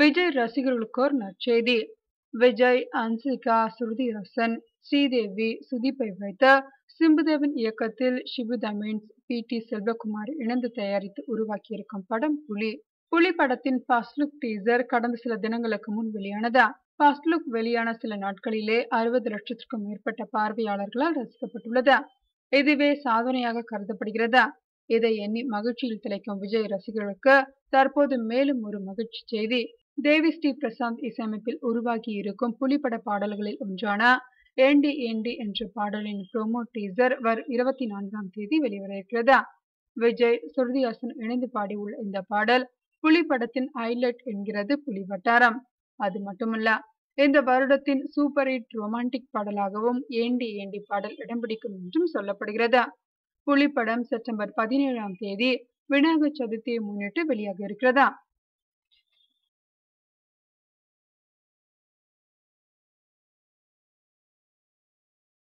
விஜய் ரசிகர்களுக்கு ஒரு நற்செய்தி. விஜய், ஹன்சிகா, ஸ்ருதி ஹாசன், ஸ்ரீதேவி, சுதீப்பை வைத்து சிம்புதேவன் இயக்கத்தில் ஷிபு தமீன்ஸ், பி.டி. செல்வகுமார் இணைந்து தயாரித்து உருவாக்கியிருக்கும் படம் புலி. புலி படத்தின் ஃபர்ஸ்ட் லுக் டீசர் கடந்த சில தினங்களுக்கு முன் வெளியானது. ஃபர்ஸ்ட் லுக் வெளியான சில நாட்களிலே 60 லட்சத்திற்கும் மேற்பட்ட பார்வையாளர்களால் ரசிக்கப்பட்டுள்ளது. இதுவே சாதனையாக கருதப்படுகிறது. இதை எண்ணி மகிழ்ச்சியில் திளைக்கும் விஜய் ரசிகர்களுக்கு தற்போது மேலும் ஒரு மகிழ்ச்சி செய்தி. தேவி ஸ்ரீ பிரசாந்த் இசையமைப்பில் உருவாகி இருக்கும் புலிப்பட பாடல்களில் ஒன்றான ஏண்டி ஏண்டி என்ற பாடலின் ப்ரோமோ டீசர் வரும் 24ஆம் தேதி வெளிவர இருக்கிறது. விஜய், ஸ்ருதி ஹாசன் இணைந்து பாடியுள்ள இந்த பாடல் புலி படத்தின் ஹைலைட் என்கிறது புலி வட்டாரம். அது மட்டுமல்ல, இந்த வருடத்தின் சூப்பர் ஹிட் ரொமான்டிக் பாடலாகவும் ஏண்டி ஏண்டி பாடல் இடம் பிடிக்கும் என்றும் சொல்லப்படுகிறது. புலி படம் செப்டம்பர் 17ஆம் தேதி விநாயகர் சதுர்த்தியை முன்னிட்டு வெளியாக இருக்கிறதா.